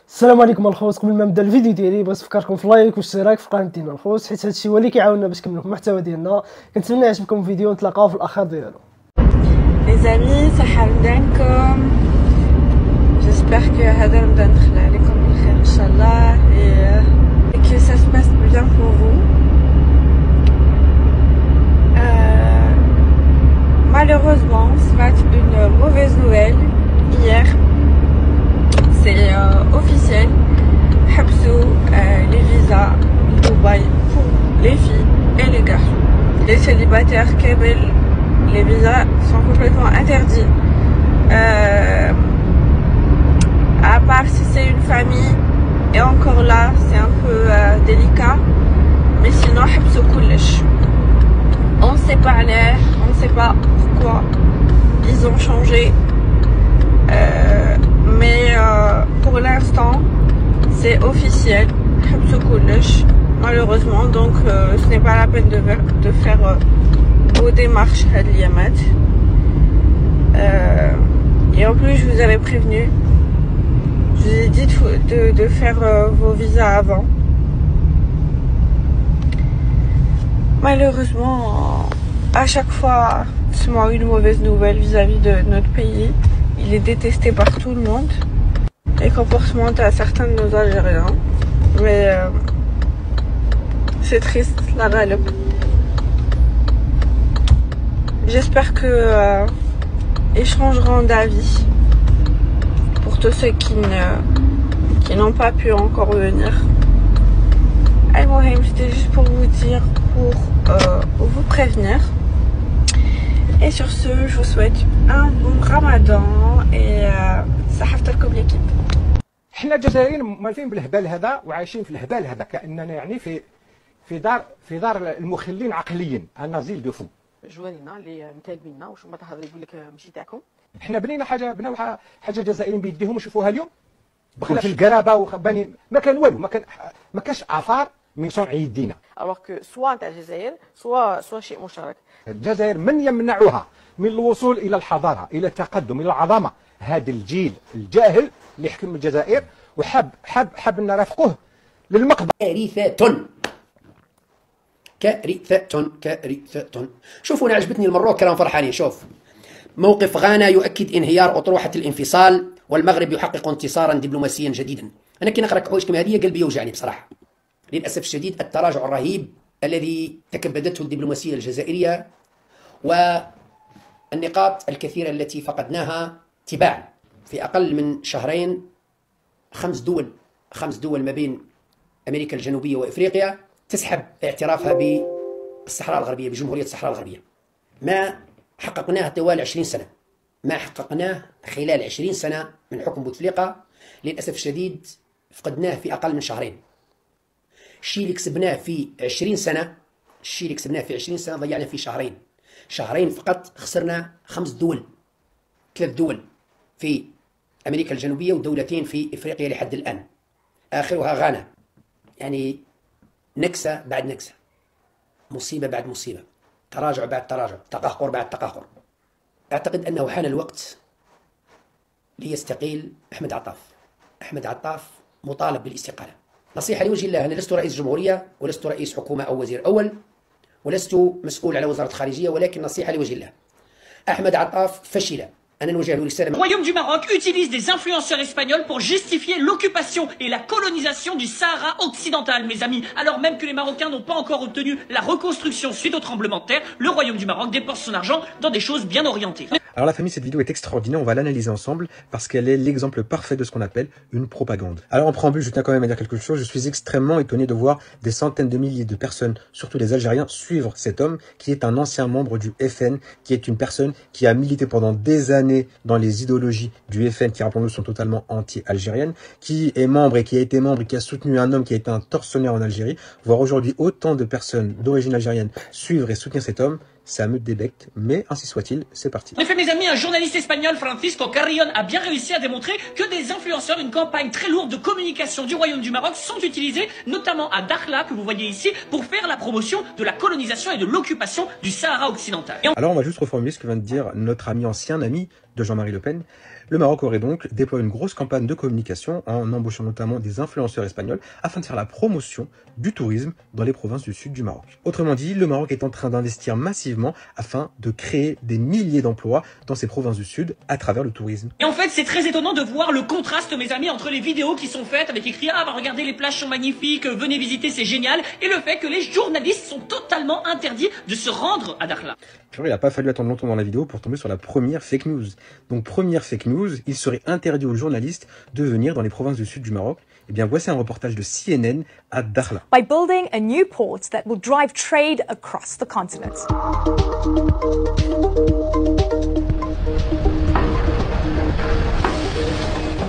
السلام عليكم الخوت. قبل ما نبدا الفيديو ديالي بغيت نفكركم في لايك والاشتراك في القناه ديالنا الخوت، حيت هادشي هو اللي كيعاوننا باش نكملوا المحتوى ديالنا. كنتمنى يعجبكم الفيديو ونتلاقاو في الاخر ديالو. Les amis, صحة ودانكم. J'espère que هذا رمضان دخل عليكم بالخير ان شاء الله et que ça se passe bien pour vous. Malheureusement, c'est une mauvaise nouvelle hier. C'est officiel. حبسوا les visas Dubaï pour les filles et les garçons. Les célibataires كامل, les visas sont complètement interdits. À part si c'est une famille, et encore là c'est un peu délicat. Mais sinon حبسوا كلش. On ne sait pas l'air, on ne sait pas pourquoi ils ont changé. Mais pour l'instant c'est officiel. حبسوا كلش malheureusement, donc ce n'est pas la peine de faire vos démarches هاد اليامات. Et en plus je vous avais prévenu, je vous ai dit de faire vos visas avant. Malheureusement, à chaque fois seulement une mauvaise nouvelle vis-à-vis de notre pays. Il est détesté par tout le monde. Les comportements à certains de nos Algériens. Mais c'est triste, la galop. J'espère que ils changeront d'avis pour tous ceux qui n'ont pas pu encore venir. C'était juste pour vous dire, pour vous prévenir. Et sur ce, je vous souhaite un bon ramadan et صحفتكم l'équipe. احنا الجزائريين مالفين بالهبال هذا وعايشين في الهبال هذا كاننا يعني في دار المخلين عقليا. انا زيل دو فو جوالينا اللي متالبينا واش ما تهضر يقول لك ماشي تاعكم. احنا بنينا حاجه الجزائريين بيديهم وشوفوها اليوم بخلا في القرابه وخباني ما كان والو، ما كانش اثار من صنع يدينا. alors que soit تاع الجزائر soit شيء مشترك. الجزائر من يمنعها من الوصول الى الحضاره، الى التقدم، الى العظمه. هذا الجيل الجاهل اللي يحكم الجزائر وحاب نرافقوه للمقبره. كارثة. شوفوا، انا عجبتني المروك كلام فرحانين. شوف، موقف غانا يؤكد انهيار اطروحه الانفصال، والمغرب يحقق انتصارا دبلوماسيا جديدا. انا كي نقرا حوايج كما هذه قلبي يوجعني بصراحه. للاسف الشديد التراجع الرهيب الذي تكبدته الدبلوماسيه الجزائريه والنقاط الكثيره التي فقدناها تباعا في اقل من شهرين. خمس دول ما بين امريكا الجنوبيه وافريقيا تسحب اعترافها بالصحراء الغربيه، بجمهوريه الصحراء الغربيه. ما حققناه طوال 20 سنه، ما حققناه خلال 20 سنه من حكم بوتفليقه، للاسف الشديد فقدناه في اقل من شهرين. الشيء اللي كسبناه في 20 سنه ضيعنا في شهرين فقط. خسرنا 5 دول، 3 دول في امريكا الجنوبيه ودولتين في افريقيا لحد الان، اخرها غانا. يعني نكسه بعد نكسه، مصيبه بعد مصيبه، تراجع بعد تراجع، تقهقر بعد تقهقر. اعتقد انه حان الوقت ليستقيل احمد عطاف مطالب بالاستقاله. نصيحه لوجه الله، انا لست رئيس جمهوريه ولست رئيس حكومه او وزير اول ولست مسؤول على وزاره الخارجيه، ولكن نصيحه لوجه الله، احمد عطاف فشل. Le Royaume du Maroc utilise des influenceurs espagnols pour justifier l'occupation et la colonisation du Sahara occidental, mes amis. Alors même que les Marocains n'ont pas encore obtenu la reconstruction suite au tremblement de terre, le Royaume du Maroc dépense son argent dans des choses bien orientées. Alors la famille, cette vidéo est extraordinaire, on va l'analyser ensemble parce qu'elle est l'exemple parfait de ce qu'on appelle une propagande. Alors en préambule, je tiens quand même à dire quelque chose, je suis extrêmement étonné de voir des centaines de milliers de personnes, surtout des Algériens, suivre cet homme qui est un ancien membre du FN, qui est une personne qui a milité pendant des années dans les idéologies du FN, qui rappelons-le sont totalement anti-algériennes, qui est membre et qui a été membre et qui a soutenu un homme qui a été un tortionnaire en Algérie. Voir aujourd'hui autant de personnes d'origine algérienne suivre et soutenir cet homme, ça me débecte, mais ainsi soit-il, c'est parti. En effet, mes amis, un journaliste espagnol, Francisco Carrion, a bien réussi à démontrer que des influenceurs, une campagne très lourde de communication du Royaume du Maroc sont utilisés, notamment à Dakhla, que vous voyez ici, pour faire la promotion de la colonisation et de l'occupation du Sahara occidental. Alors on va juste reformuler ce que vient de dire notre ami, ancien ami de Jean-Marie Le Pen, le Maroc aurait donc déployé une grosse campagne de communication en embauchant notamment des influenceurs espagnols afin de faire la promotion du tourisme dans les provinces du sud du Maroc. Autrement dit, le Maroc est en train d'investir massivement afin de créer des milliers d'emplois dans ces provinces du sud à travers le tourisme. Et en fait, c'est très étonnant de voir le contraste, mes amis, entre les vidéos qui sont faites avec écrit « Ah, bah regardez, les plages sont magnifiques, venez visiter, c'est génial » et le fait que les journalistes sont totalement interdits de se rendre à Dakhla. Il n'a pas fallu attendre longtemps dans la vidéo pour tomber sur la première fake news. Donc première fake news, il serait interdit aux journalistes de venir dans les provinces du sud du Maroc. Eh bien voici un reportage de CNN à Dakhla. By building a new port that will drive trade across the continent.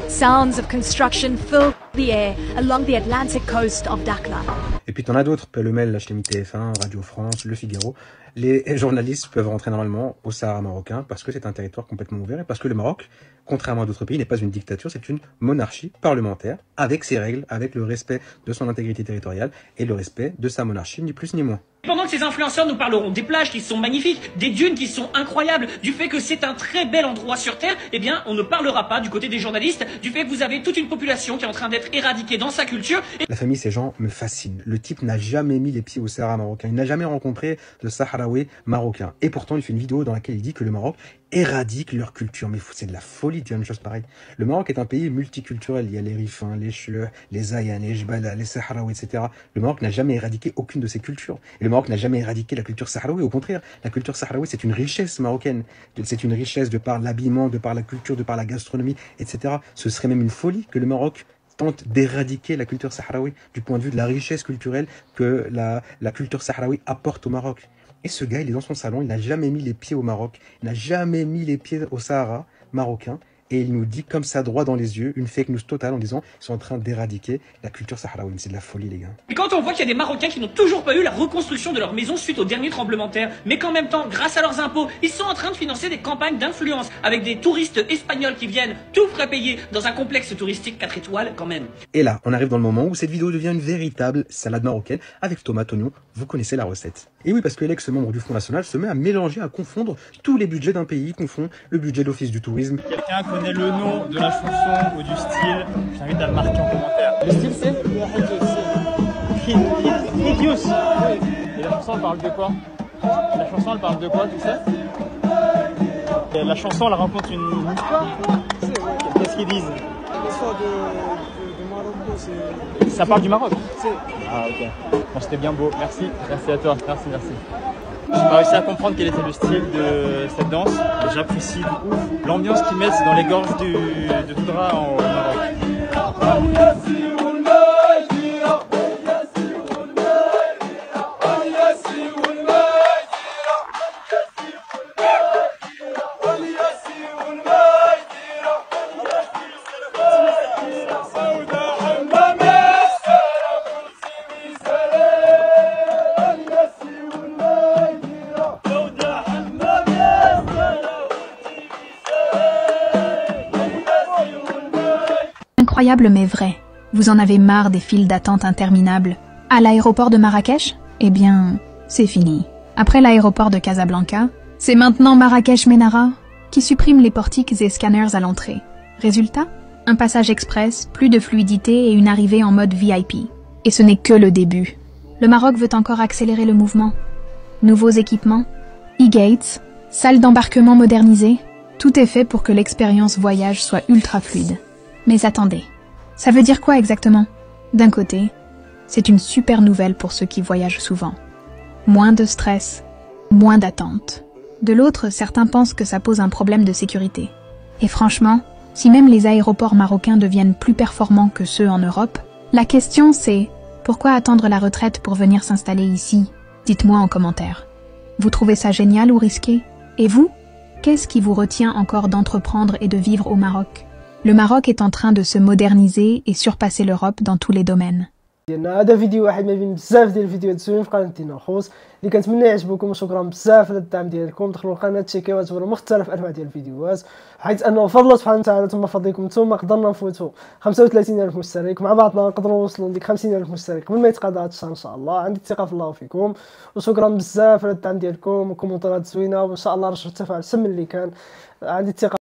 Sounds of construction fill the air along the Atlantic coast of Dakhla. Et puis t'en as d'autres, pêle-mêle, HTMI TF1, Radio France, Le Figaro. Les journalistes peuvent rentrer normalement au Sahara marocain parce que c'est un territoire complètement ouvert et parce que le Maroc, contrairement à d'autres pays, n'est pas une dictature, c'est une monarchie parlementaire avec ses règles, avec le respect de son intégrité territoriale et le respect de sa monarchie, ni plus ni moins. Pendant que ces influenceurs nous parleront des plages qui sont magnifiques, des dunes qui sont incroyables, du fait que c'est un très bel endroit sur Terre, eh bien, on ne parlera pas du côté des journalistes, du fait que vous avez toute une population qui est en train d'être éradiquée dans sa culture. La famille, ces gens me fascinent. Le type n'a jamais mis les pieds au Sahara marocain. Il n'a jamais rencontré de Sahraouis marocain. Et pourtant, il fait une vidéo dans laquelle il dit que le Maroc éradique leur culture. Mais c'est de la folie de dire une chose pareille. Le Maroc est un pays multiculturel. Il y a les Rifins, les Chleurs, les Ayans, les Jbala, les Sahraouis, etc. Le Maroc n'a jamais éradiqué aucune de ces cultures. Et le Maroc n'a jamais éradiqué la culture sahraoui. Au contraire, la culture sahraoui, c'est une richesse marocaine. C'est une richesse de par l'habillement, de par la culture, de par la gastronomie, etc. Ce serait même une folie que le Maroc tente d'éradiquer la culture sahraoui du point de vue de la richesse culturelle que la culture sahraoui apporte au Maroc. Et ce gars, il est dans son salon, il n'a jamais mis les pieds au Maroc, il n'a jamais mis les pieds au Sahara marocain, et il nous dit comme ça droit dans les yeux, une fake news totale en disant qu'ils sont en train d'éradiquer la culture sahraoui. C'est de la folie, les gars. Et quand on voit qu'il y a des Marocains qui n'ont toujours pas eu la reconstruction de leur maison suite au dernier tremblement de terre, mais qu'en même temps, grâce à leurs impôts, ils sont en train de financer des campagnes d'influence avec des touristes espagnols qui viennent tout frais payés dans un complexe touristique 4 étoiles quand même. Et là, on arrive dans le moment où cette vidéo devient une véritable salade marocaine avec tomates, oignons. Vous connaissez la recette. Et oui, parce que l'ex-membre du Front National se met à mélanger, à confondre tous les budgets d'un pays. Il confond le budget de l'Office du Tourisme. Quelqu'un connaît le nom de la chanson ou du style? J'invite à le marquer en commentaire. Le style c'est Hideous. Et la chanson elle parle de quoi? La chanson elle parle de quoi, tu sais? Et la chanson elle raconte une histoire. Qu'est-ce qu'ils disent? L'histoire de Maroc, ça parle du Maroc? Ah ok. Bon, c'était bien beau, merci. Merci à toi, merci. J'ai pas réussi à comprendre quel était le style de cette danse, mais j'apprécie l'ambiance qu'ils mettent dans les gorges de Toudra au Maroc. Incroyable mais vrai. Vous en avez marre des files d'attente interminables. À l'aéroport de Marrakech? Eh bien, c'est fini. Après l'aéroport de Casablanca, c'est maintenant Marrakech-Ménara qui supprime les portiques et scanners à l'entrée. Résultat? Un passage express, plus de fluidité et une arrivée en mode VIP. Et ce n'est que le début. Le Maroc veut encore accélérer le mouvement. Nouveaux équipements, e-gates, salles d'embarquement modernisées, tout est fait pour que l'expérience voyage soit ultra fluide. Mais attendez, ça veut dire quoi exactement? D'un côté, c'est une super nouvelle pour ceux qui voyagent souvent. Moins de stress, moins d'attente. De l'autre, certains pensent que ça pose un problème de sécurité. Et franchement, si même les aéroports marocains deviennent plus performants que ceux en Europe, la question c'est, pourquoi attendre la retraite pour venir s'installer ici? Dites-moi en commentaire. Vous trouvez ça génial ou risqué? Et vous? Qu'est-ce qui vous retient encore d'entreprendre et de vivre au Maroc? Le Maroc est en train de se moderniser et surpasser l'Europe dans tous les domaines. هذا فيديو واحد ما بين بزاف ديال الفيديوهات زوين في قناه دينا الخوص اللي كنتمنى يعجبكم. وشكرا بزاف على الدعم ديالكم. دخلوا القناه تشيكيو تبروا مختلف انواع ديال الفيديوهات حيث انه بفضل الله سبحانه وتعالى ثم فضلكم نتوما قدرنا نفوتوا 35,000 مشترك مع بعضنا نقدروا نوصلوا لديك 50,000 مشترك قبل ما يتقاضى هذا الشهر ان شاء الله. عندي الثقه في الله وفيكم وشكرا بزاف على الدعم ديالكم وكومنتات زوينه وان شاء الله نرجعوا التفاعل سم اللي كان. عندي الثقه